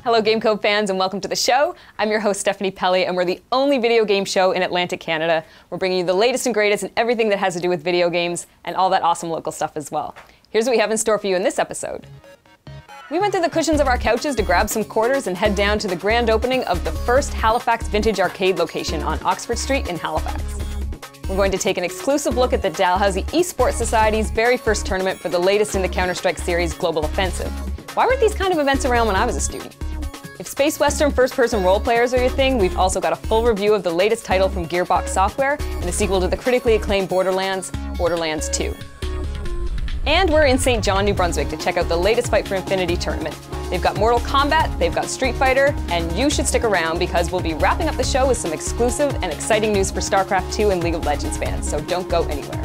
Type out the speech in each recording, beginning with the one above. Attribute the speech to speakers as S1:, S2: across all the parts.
S1: Hello Game Code fans and welcome to the show. I'm your host Stephanie Pelley and we're the only video game show in Atlantic Canada. We're bringing you the latest and greatest in everything that has to do with video games and all that awesome local stuff as well. Here's what we have in store for you in this episode. We went through the cushions of our couches to grab some quarters and head down to the grand opening of the first Halifax vintage arcade location on Oxford Street in Halifax. We're going to take an exclusive look at the Dalhousie Esports Society's very first tournament for the latest in the Counter-Strike series Global Offensive. Why weren't these kind of events around when I was a student? If space western first-person role players are your thing, we've also got a full review of the latest title from Gearbox Software and the sequel to the critically acclaimed Borderlands, Borderlands 2. And we're in St. John, New Brunswick to check out the latest Fight for Infinity tournament. They've got Mortal Kombat, they've got Street Fighter, and you should stick around because we'll be wrapping up the show with some exclusive and exciting news for StarCraft 2 and League of Legends fans, so don't go anywhere.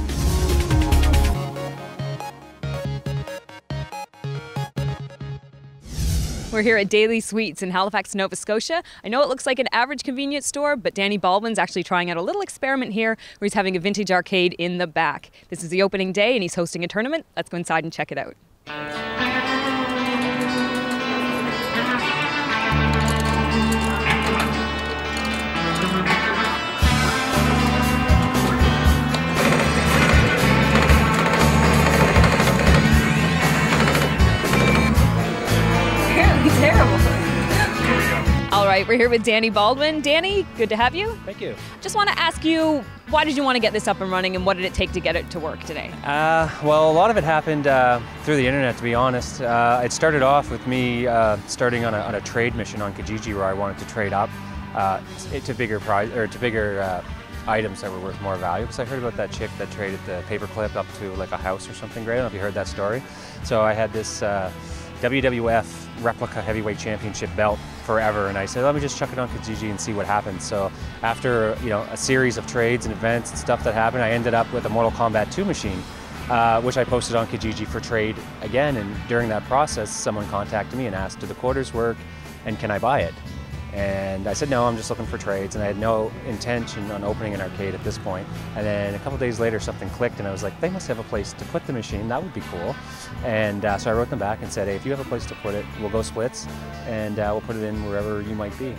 S1: We're here at Daily Sweets in Halifax, Nova Scotia. I know it looks like an average convenience store, but Danny Baldwin's actually trying out a little experiment here where he's having a vintage arcade in the back. This is the opening day and he's hosting a tournament. Let's go inside and check it out. Terrible. All right, we're here with Danny Baldwin. Danny, good to have you.
S2: Thank you.
S1: Just want to ask you, why did you want to get this up and running and what did it take to get it to work today?
S2: Well, a lot of it happened through the internet, to be honest. It started off with me starting on a trade mission on Kijiji where I wanted to trade up to bigger items that were worth more value, because I heard about that chick that traded the paperclip up to like a house or something great. I don't know if you heard that story. So I had this WWF replica heavyweight championship belt forever, and I said, let me just chuck it on Kijiji and see what happens. So after a series of trades and events and stuff that happened, I ended up with a Mortal Kombat 2 machine, which I posted on Kijiji for trade again. And during that process, someone contacted me and asked, do the quarters work and can I buy it? And I said, no, I'm just looking for trades, and I had no intention on opening an arcade at this point. And then a couple days later, something clicked, and I was like, they must have a place to put the machine. That would be cool. And so I wrote them back and said, hey, if you have a place to put it, we'll go splits, and we'll put it in wherever you might be.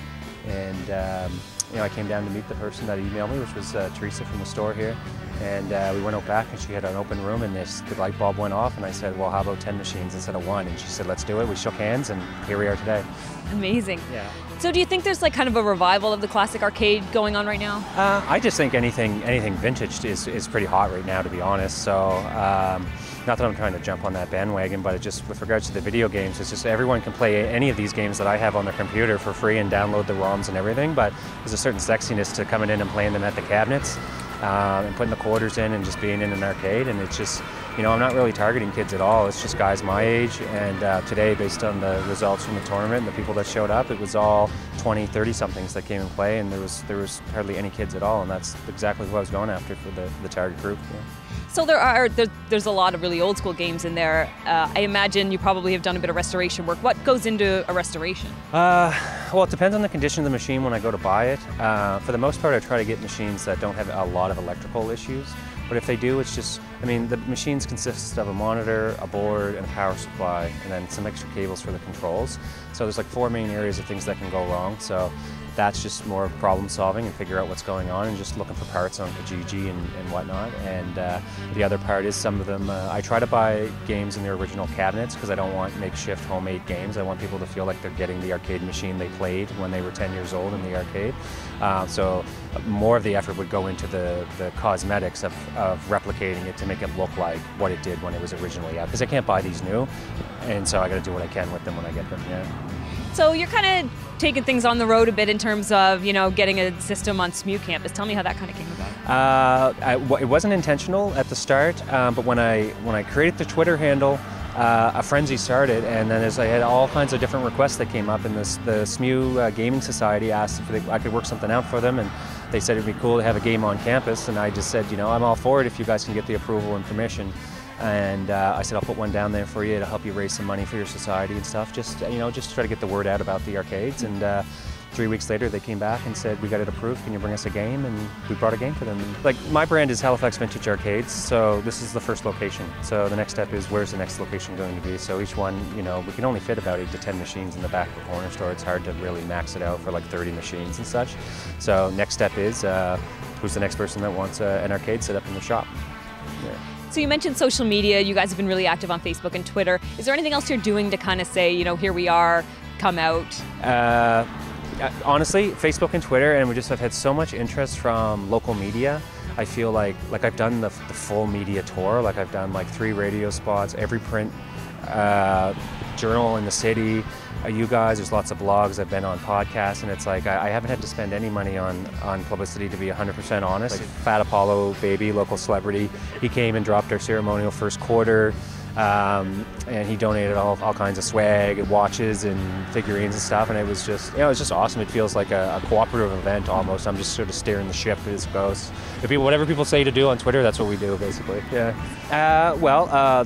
S2: And I came down to meet the person that emailed me, which was Teresa from the store here. And we went out back, and she had an open room, and the light bulb went off, and I said, well, how about 10 machines instead of 1? And she said, let's do it. We shook hands, and here we are today.
S1: Amazing.
S2: Yeah.
S1: So do you think there's like kind of a revival of the classic arcade going on right now?
S2: I just think anything vintage is pretty hot right now, to be honest. So not that I'm trying to jump on that bandwagon, but it just with regards to the video games, it's just everyone can play any of these games that I have on their computer for free and download the ROMs and everything, but there's a certain sexiness to coming in and playing them at the cabinets and putting the quarters in and just being in an arcade. And it's just, I'm not really targeting kids at all. It's just guys my age. And today, based on the results from the tournament and the people that showed up, it was all 20, 30-somethings that came and play, and there was hardly any kids at all. And that's exactly what I was going after for the target group. Yeah.
S1: So there's a lot of really old school games in there. I imagine you probably have done a bit of restoration work. What goes into a restoration?
S2: Well, it depends on the condition of the machine when I go to buy it. For the most part, I try to get machines that don't have a lot of electrical issues. But if they do, it's just, the machines consist of a monitor, a board, and a power supply, and then some extra cables for the controls. So there's like 4 main areas of things that can go wrong. So that's just more problem solving and figure out what's going on and just looking for parts on Kijiji and whatnot. And the other part is some of them, I try to buy games in their original cabinets because I don't want makeshift homemade games. I want people to feel like they're getting the arcade machine they played when they were 10 years old in the arcade. So more of the effort would go into the cosmetics of replicating it to make it look like what it did when it was originally out. Because I can't buy these new, and so I got to do what I can with them when I get them. Yeah.
S1: So you're kind of taking things on the road a bit in terms of, getting a system on SMU campus. Tell me how that kind of came about.
S2: It wasn't intentional at the start, but when I created the Twitter handle, a frenzy started, and then I had all kinds of different requests that came up, and the SMU Gaming Society asked if I could work something out for them, and they said it'd be cool to have a game on campus, and I just said, I'm all for it if you guys can get the approval and permission. And I said, I'll put one down there for you to help you raise some money for your society and stuff, just to try to get the word out about the arcades. And 3 weeks later, they came back and said, we got it approved, can you bring us a game? And we brought a game for them. And, like, my brand is Halifax Vintage Arcades, so this is the first location. So the next step is, where's the next location going to be? So each one, you know, we can only fit about 8 to 10 machines in the back of the corner store. It's hard to really max it out for like 30 machines and such. So next step is, who's the next person that wants an arcade set up in the shop? Yeah.
S1: So you mentioned social media. You guys have been really active on Facebook and Twitter. Is there anything else you're doing to kind of say, you know, here we are, come out?
S2: Honestly, Facebook and Twitter, and we just have had so much interest from local media. I feel like I've done the full media tour. Like I've done like 3 radio spots, every print journal in the city. You guys, there's lots of blogs. I've been on podcasts, and it's like I haven't had to spend any money on publicity, to be 100% honest. Like Fat Apollo baby, local celebrity, he came and dropped our ceremonial first quarter. And he donated all kinds of swag and watches and figurines and stuff, and it was just, you know, it was just awesome. It feels like a cooperative event almost. I'm just sort of steering the ship as it goes. Whatever people say to do on Twitter, that's what we do basically. Yeah.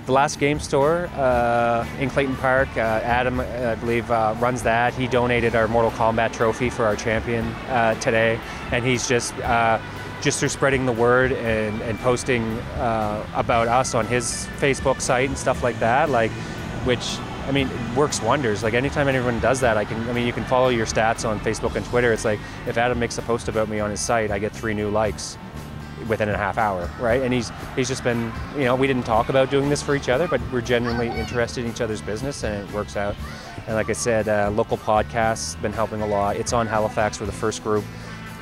S2: The last game store in Clayton Park, Adam, I believe, runs that. He donated our Mortal Kombat trophy for our champion today, and he's just through spreading the word and posting about us on his Facebook site and stuff like that, like, which, I mean, works wonders. Like anytime anyone does that, you can follow your stats on Facebook and Twitter. It's like, if Adam makes a post about me on his site, I get 3 new likes within a half hour, right? And he's just been, you know, we didn't talk about doing this for each other, but we're genuinely interested in each other's business, and it works out. And like I said, local podcasts been helping a lot. It's on Halifax. We're the first group.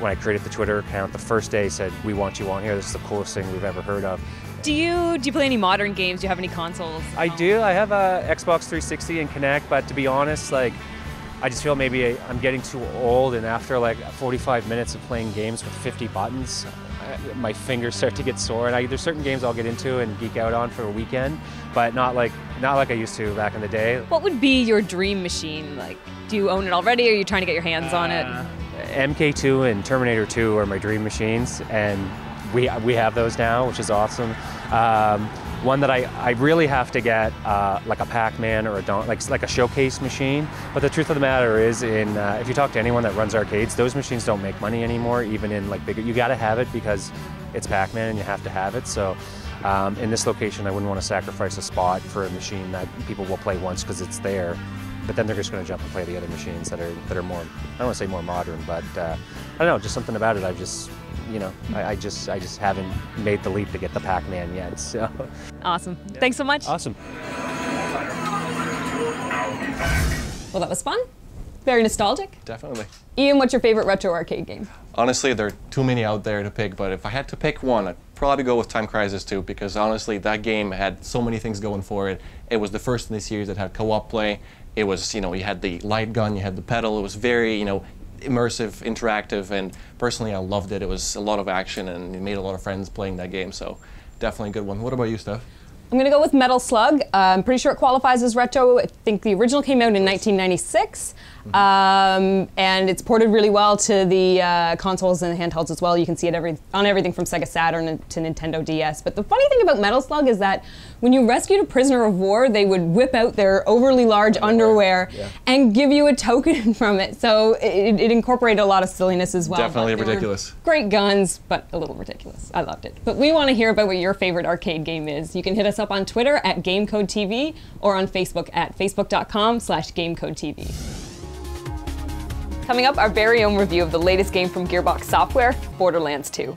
S2: When I created the Twitter account, the first day said, we want you on here. This is the coolest thing we've ever heard of.
S1: Do you play any modern games? Do you have any consoles?
S2: I do. I have a Xbox 360 and Kinect, but to be honest, like, I just feel maybe I'm getting too old, and after like 45 minutes of playing games with 50 buttons, my fingers start to get sore. And there's certain games I'll get into and geek out on for a weekend, but not like I used to back in the day.
S1: What would be your dream machine? Like, do you own it already, or are you trying to get your hands on it?
S2: MK2 and Terminator 2 are my dream machines, and we have those now, which is awesome. One that I really have to get, like a Pac-Man or like a showcase machine. But the truth of the matter is, if you talk to anyone that runs arcades, those machines don't make money anymore, even in like bigger. You got to have it because it's Pac-Man and you have to have it. So in this location, I wouldn't want to sacrifice a spot for a machine that people will play once because it's there. But then they're just going to jump and play the other machines that are more, I don't want to say more modern, but I don't know, just something about it. I just haven't made the leap to get the Pac-Man yet. So.
S1: Awesome. Yeah. Thanks so much.
S2: Awesome.
S1: Well, that was fun. Very nostalgic.
S3: Definitely.
S1: Ian, what's your favorite retro arcade game?
S3: Honestly, there are too many out there to pick, but if I had to pick one, I'd probably go with Time Crisis 2, because honestly, that game had so many things going for it. It was the first in the series that had co-op play. It was, you know, you had the light gun, you had the pedal. It was very, you know, immersive, interactive, and personally, I loved it. It was a lot of action, and it made a lot of friends playing that game, so definitely a good one. What about you, Steph?
S1: I'm going to go with Metal Slug. I'm pretty sure it qualifies as retro. I think the original came out in 1996. And it's ported really well to the consoles and the handhelds as well. You can see it on everything from Sega Saturn to Nintendo DS. But the funny thing about Metal Slug is that when you rescued a prisoner of war, they would whip out their overly large underwear and give you a token from it. So it incorporated a lot of silliness as well.
S3: Definitely ridiculous.
S1: Great guns, but a little ridiculous. I loved it. But we want to hear about what your favorite arcade game is. You can hit us up on Twitter at GameCodeTV or on Facebook at facebook.com/GameCodeTV. Coming up, our very own review of the latest game from Gearbox Software, Borderlands 2.